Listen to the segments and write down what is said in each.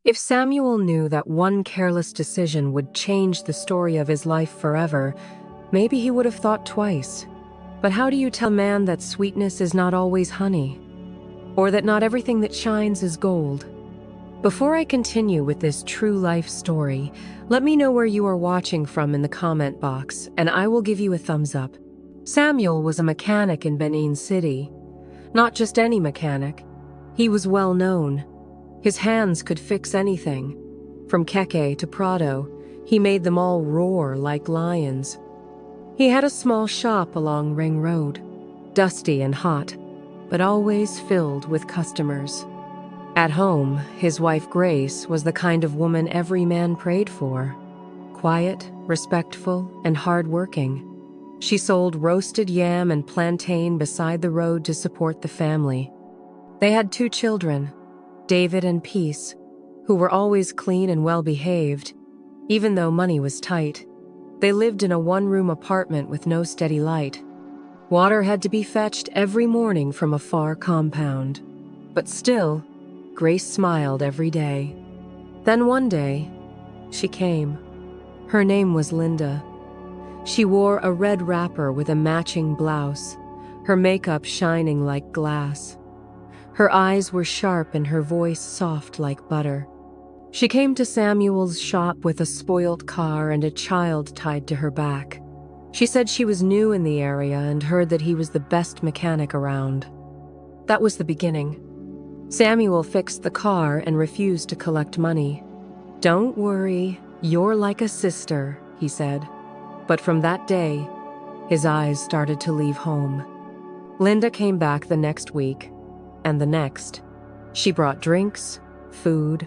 If Samuel knew that one careless decision would change the story of his life forever, maybe he would have thought twice. But how do you tell a man that sweetness is not always honey? Or that not everything that shines is gold? Before I continue with this true life story, let me know where you are watching from in the comment box, and I will give you a thumbs up. Samuel was a mechanic in Benin City. Not just any mechanic. He was well known. His hands could fix anything. From Keke to Prado, he made them all roar like lions. He had a small shop along Ring Road, dusty and hot, but always filled with customers. At home, his wife Grace was the kind of woman every man prayed for. Quiet, respectful, and hard-working. She sold roasted yam and plantain beside the road to support the family. They had 2 children, David and Peace, who were always clean and well-behaved, even though money was tight. They lived in a 1-room apartment with no steady light. Water had to be fetched every morning from a far compound. But still, Grace smiled every day. Then one day, she came. Her name was Linda. She wore a red wrapper with a matching blouse, her makeup shining like glass. Her eyes were sharp and her voice soft like butter. She came to Samuel's shop with a spoiled car and a child tied to her back. She said she was new in the area and heard that he was the best mechanic around. That was the beginning. Samuel fixed the car and refused to collect money. "Don't worry, you're like a sister," he said. But from that day, his eyes started to leave home. Linda came back the next week, and the next. She brought drinks, food,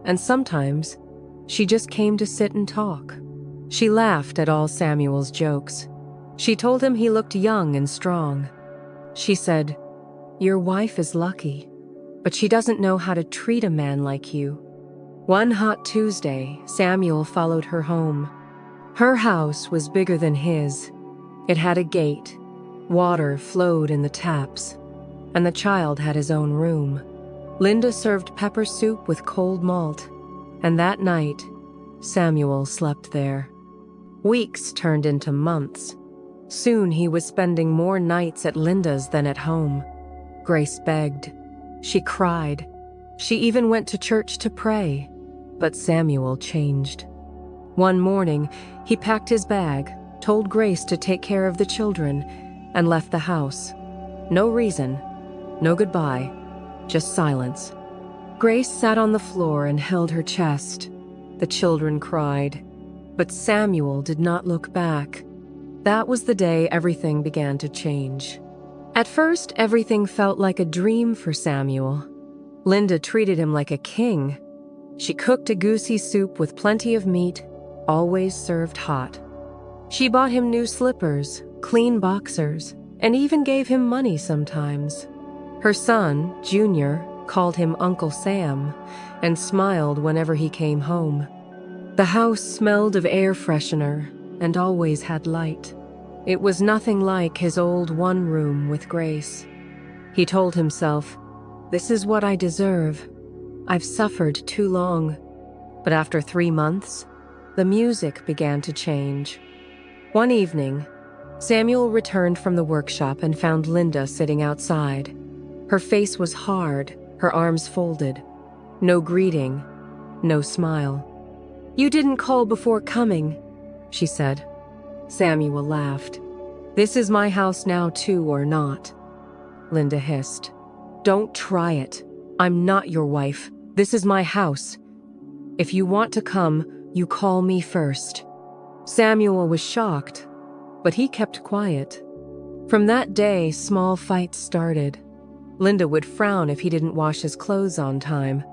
and sometimes she just came to sit and talk. She laughed at all Samuel's jokes. She told him he looked young and strong. She said, "Your wife is lucky, but she doesn't know how to treat a man like you." One hot Tuesday, Samuel followed her home. Her house was bigger than his. It had a gate. Water flowed in the taps, and the child had his own room. Linda served pepper soup with cold malt, and that night, Samuel slept there. Weeks turned into months. Soon he was spending more nights at Linda's than at home. Grace begged. She cried. She even went to church to pray. But Samuel changed. One morning, he packed his bag, told Grace to take care of the children, and left the house. No reason, no goodbye, just silence. Grace sat on the floor and held her chest. The children cried, but Samuel did not look back. That was the day everything began to change. At first, everything felt like a dream for Samuel. Linda treated him like a king. She cooked a goosey soup with plenty of meat, always served hot. She bought him new slippers, clean boxers, and even gave him money sometimes. Her son, Junior, called him Uncle Sam and smiled whenever he came home. The house smelled of air freshener and always had light. It was nothing like his old 1-room with Grace. He told himself, "This is what I deserve. I've suffered too long." But after 3 months, the music began to change. One evening, Samuel returned from the workshop and found Linda sitting outside. Her face was hard, her arms folded. No greeting, no smile. "You didn't call before coming," she said. Samuel laughed. "This is my house now too, or not?" Linda hissed. "Don't try it. I'm not your wife. This is my house. If you want to come, you call me first." Samuel was shocked, but he kept quiet. From that day, small fights started. Linda would frown if he didn't wash his clothes on time.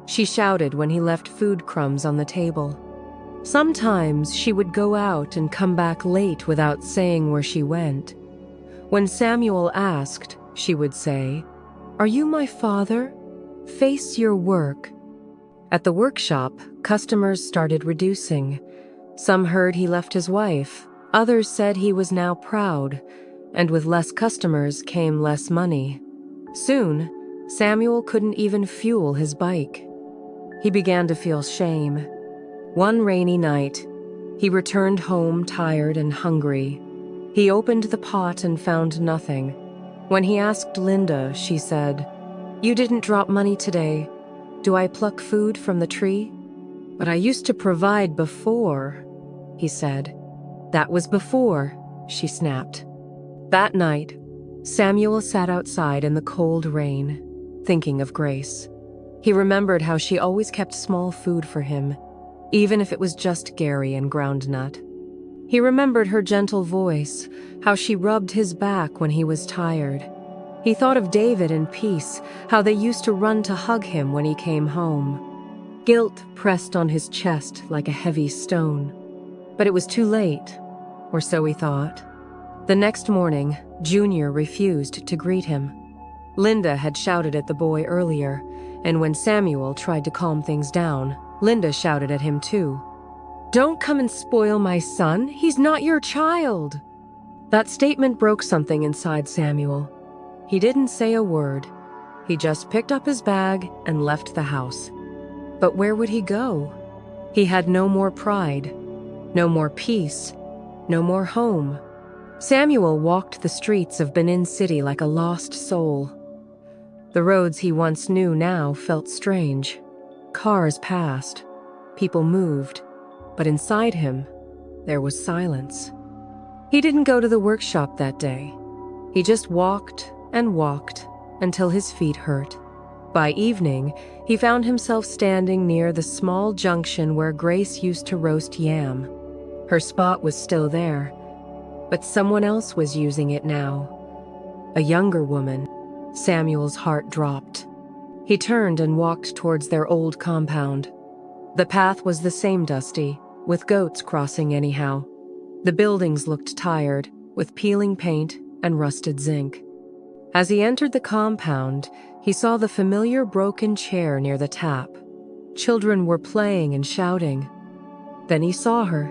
She shouted when he left food crumbs on the table. Sometimes she would go out and come back late without saying where she went. When Samuel asked, she would say, "Are you my father? Face your work." At the workshop, customers started reducing. Some heard he left his wife. Others said he was now proud, and with less customers came less money. Soon, Samuel couldn't even fuel his bike. He began to feel shame. One rainy night, he returned home tired and hungry. He opened the pot and found nothing. When he asked Linda, she said, "You didn't drop money today. Do I pluck food from the tree?" "But I used to provide before," he said. "That was before," she snapped. That night, Samuel sat outside in the cold rain, thinking of Grace. He remembered how she always kept small food for him, even if it was just Gary and groundnut. He remembered her gentle voice, how she rubbed his back when he was tired. He thought of David and Peace, how they used to run to hug him when he came home. Guilt pressed on his chest like a heavy stone. But it was too late, or so he thought. The next morning, Junior refused to greet him. Linda had shouted at the boy earlier, and when Samuel tried to calm things down, Linda shouted at him too. "Don't come and spoil my son. He's not your child." That statement broke something inside Samuel. He didn't say a word. He just picked up his bag and left the house. But where would he go? He had no more pride, no more peace, no more home. Samuel walked the streets of Benin City like a lost soul. The roads he once knew now felt strange. Cars passed. People moved. But inside him, there was silence. He didn't go to the workshop that day. He just walked and walked until his feet hurt. By evening, he found himself standing near the small junction where Grace used to roast yam. Her spot was still there, but someone else was using it now. A younger woman. Samuel's heart dropped. He turned and walked towards their old compound. The path was the same dusty, with goats crossing anyhow. The buildings looked tired, with peeling paint and rusted zinc. As he entered the compound, he saw the familiar broken chair near the tap. Children were playing and shouting. Then he saw her.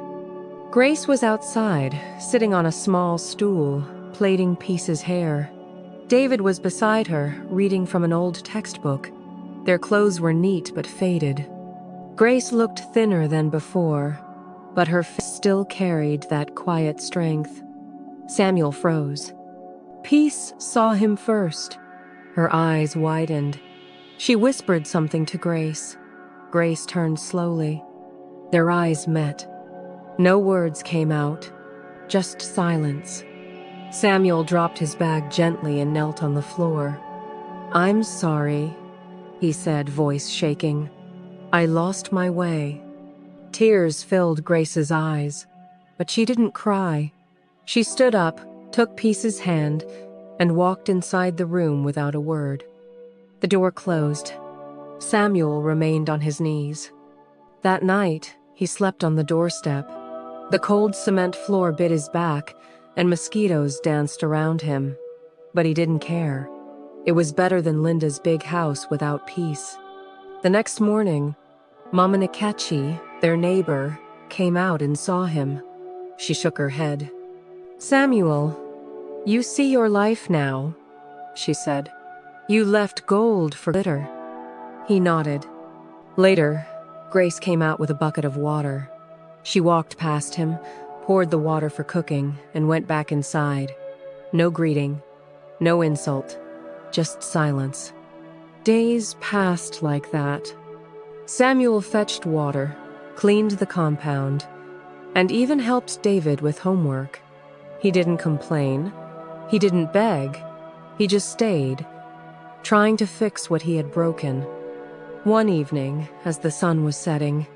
Grace was outside, sitting on a small stool, plaiting Peace's hair. David was beside her, reading from an old textbook. Their clothes were neat but faded. Grace looked thinner than before, but her face still carried that quiet strength. Samuel froze. Peace saw him first. Her eyes widened. She whispered something to Grace. Grace turned slowly. Their eyes met. No words came out, just silence. Samuel dropped his bag gently and knelt on the floor. "I'm sorry," he said, voice shaking. "I lost my way." Tears filled Grace's eyes, but she didn't cry. She stood up, took Peace's hand, and walked inside the room without a word. The door closed. Samuel remained on his knees. That night, he slept on the doorstep. The cold cement floor bit his back, and mosquitoes danced around him. But he didn't care. It was better than Linda's big house without peace. The next morning, Mama Nkechi, their neighbor, came out and saw him. She shook her head. "Samuel, you see your life now," she said. "You left gold for glitter." He nodded. Later, Grace came out with a bucket of water. She walked past him, poured the water for cooking, and went back inside. No greeting, no insult, just silence. Days passed like that. Samuel fetched water, cleaned the compound, and even helped David with homework. He didn't complain. He didn't beg. He just stayed, trying to fix what he had broken. One evening, as the sun was setting,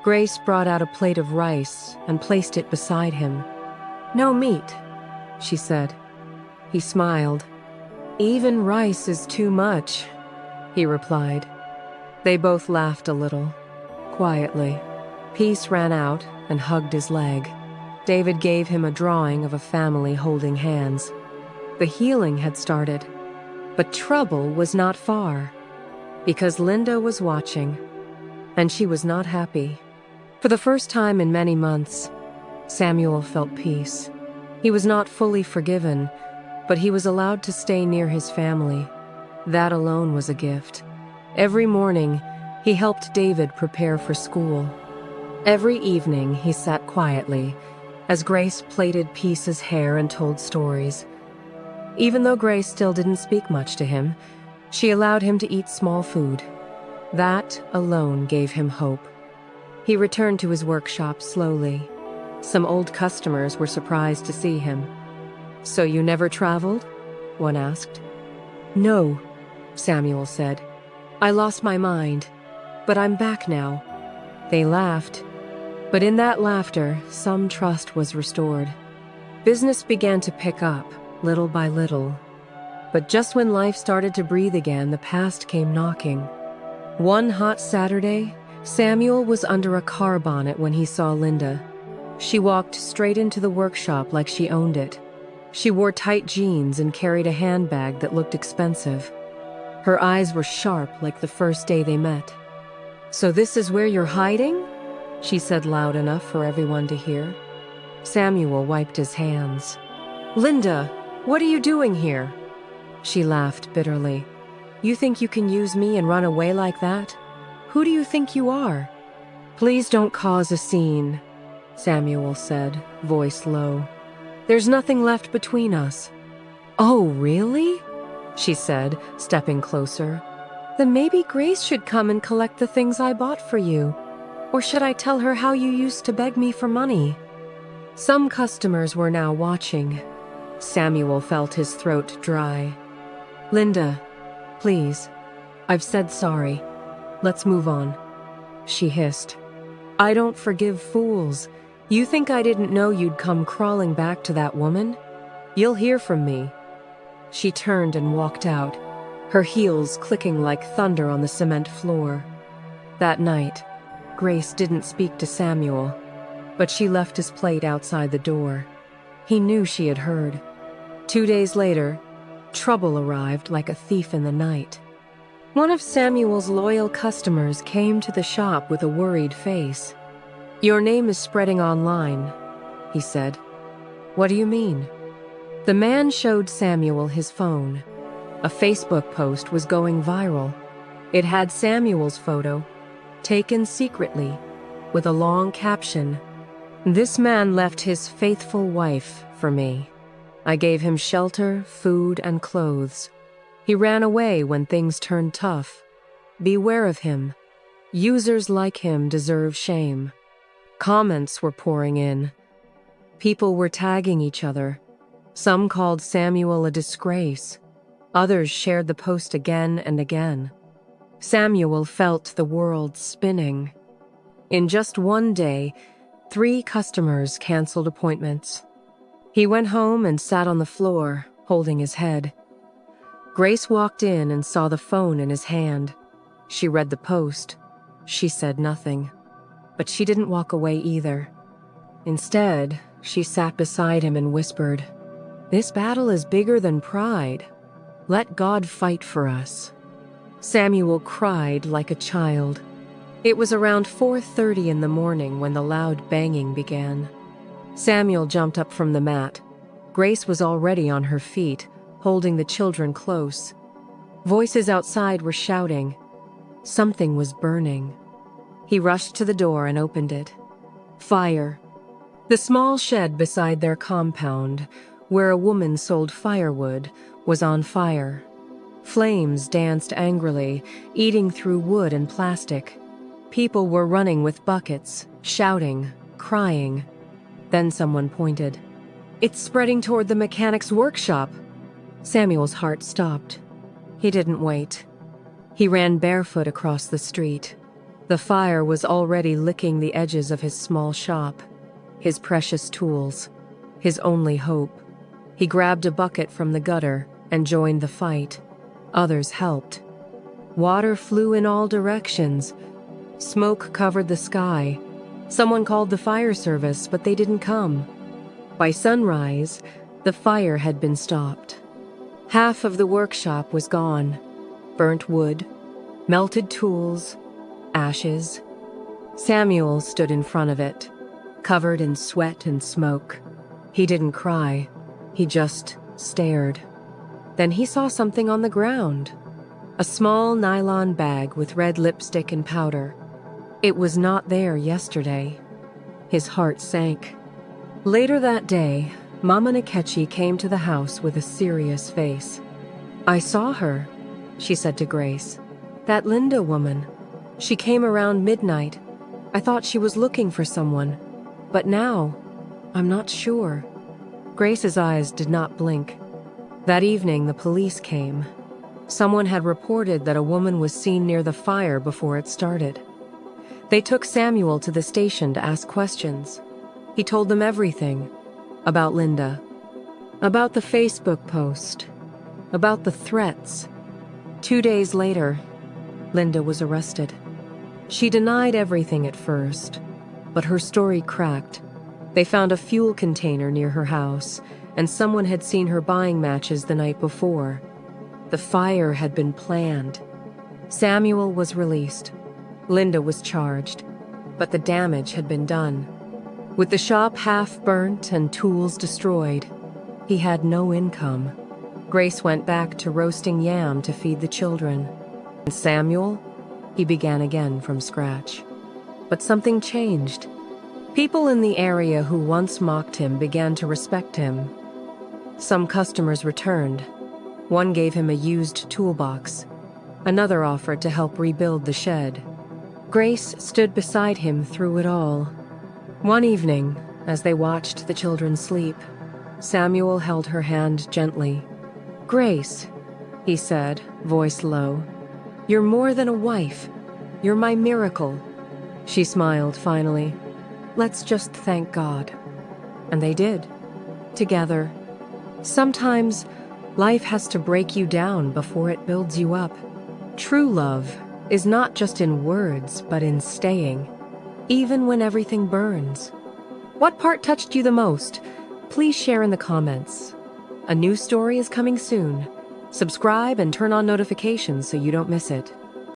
Grace brought out a plate of rice and placed it beside him. "No meat," she said. He smiled. "Even rice is too much," he replied. They both laughed a little, quietly. Peace ran out and hugged his leg. David gave him a drawing of a family holding hands. The healing had started, but trouble was not far, because Linda was watching, and she was not happy. For the first time in many months, Samuel felt peace. He was not fully forgiven, but he was allowed to stay near his family. That alone was a gift. Every morning, He helped David prepare for school. Every evening he sat quietly as Grace plaited Peace's hair and told stories. Even though Grace still didn't speak much to him, she allowed him to eat small food. That alone gave him hope. He returned to his workshop slowly. Some old customers were surprised to see him. "So you never traveled?" one asked. "No," Samuel said. "I lost my mind, but I'm back now." They laughed, but in that laughter, some trust was restored. Business began to pick up, little by little. But just when life started to breathe again, the past came knocking. One hot Saturday, Samuel was under a car bonnet when he saw Linda. She walked straight into the workshop like she owned it. She wore tight jeans and carried a handbag that looked expensive. Her eyes were sharp like the first day they met. "So this is where you're hiding?" she said loud enough for everyone to hear. Samuel wiped his hands. "Linda, what are you doing here?" She laughed bitterly. "You think you can use me and run away like that? Who do you think you are?" "Please don't cause a scene," Samuel said, voice low. "There's nothing left between us." "Oh, really?" she said, stepping closer. "Then maybe Grace should come and collect the things I bought for you. Or should I tell her how you used to beg me for money?" Some customers were now watching. Samuel felt his throat dry. "Linda, please. I've said sorry. Let's move on," she hissed. "I don't forgive fools. You think I didn't know you'd come crawling back to that woman? You'll hear from me." She turned and walked out, her heels clicking like thunder on the cement floor. That night, Grace didn't speak to Samuel, but she left his plate outside the door. He knew she had heard. 2 days later, trouble arrived like a thief in the night. One of Samuel's loyal customers came to the shop with a worried face. "Your name is spreading online," he said. "What do you mean?" The man showed Samuel his phone. A Facebook post was going viral. It had Samuel's photo, taken secretly, with a long caption. "This man left his faithful wife for me. I gave him shelter, food, and clothes. He ran away when things turned tough. Beware of him. Users like him deserve shame." Comments were pouring in. People were tagging each other. Some called Samuel a disgrace. Others shared the post again and again. Samuel felt the world spinning. In just one day, 3 customers canceled appointments. He went home and sat on the floor, holding his head. Grace walked in and saw the phone in his hand. She read the post. She said nothing. But she didn't walk away either. Instead, she sat beside him and whispered, "This battle is bigger than pride. Let God fight for us." Samuel cried like a child. It was around 4:30 in the morning when the loud banging began. Samuel jumped up from the mat. Grace was already on her feet, holding the children close. Voices outside were shouting. Something was burning. He rushed to the door and opened it. Fire. The small shed beside their compound, where a woman sold firewood, was on fire. Flames danced angrily, eating through wood and plastic. People were running with buckets, shouting, crying. Then someone pointed. "It's spreading toward the mechanic's workshop." Samuel's heart stopped. He didn't wait. He ran barefoot across the street. The fire was already licking the edges of his small shop, his precious tools, his only hope. He grabbed a bucket from the gutter and joined the fight. Others helped. Water flew in all directions. Smoke covered the sky. Someone called the fire service, but they didn't come. By sunrise, the fire had been stopped. Half of the workshop was gone. Burnt wood, melted tools, ashes. Samuel stood in front of it, covered in sweat and smoke. He didn't cry. He just stared. Then he saw something on the ground. A small nylon bag with red lipstick and powder. It was not there yesterday. His heart sank. Later that day, Mama Nkechi came to the house with a serious face. "I saw her," she said to Grace. "That Linda woman. She came around midnight. I thought she was looking for someone. But now, I'm not sure." Grace's eyes did not blink. That evening, the police came. Someone had reported that a woman was seen near the fire before it started. They took Samuel to the station to ask questions. He told them everything. About Linda. About the Facebook post. About the threats. 2 days later, Linda was arrested. She denied everything at first, but her story cracked. They found a fuel container near her house, and someone had seen her buying matches the night before. The fire had been planned. Samuel was released. Linda was charged, but the damage had been done. With the shop half burnt and tools destroyed, he had no income. Grace went back to roasting yam to feed the children. And Samuel, he began again from scratch. But something changed. People in the area who once mocked him began to respect him. Some customers returned. One gave him a used toolbox. Another offered to help rebuild the shed. Grace stood beside him through it all. One evening, as they watched the children sleep, Samuel held her hand gently. "Grace," he said, voice low, "you're more than a wife. You're my miracle." She smiled finally. "Let's just thank God." And they did. Together. Sometimes, life has to break you down before it builds you up. True love is not just in words, but in staying, even when everything burns. What part touched you the most? Please share in the comments. A new story is coming soon. Subscribe and turn on notifications so you don't miss it.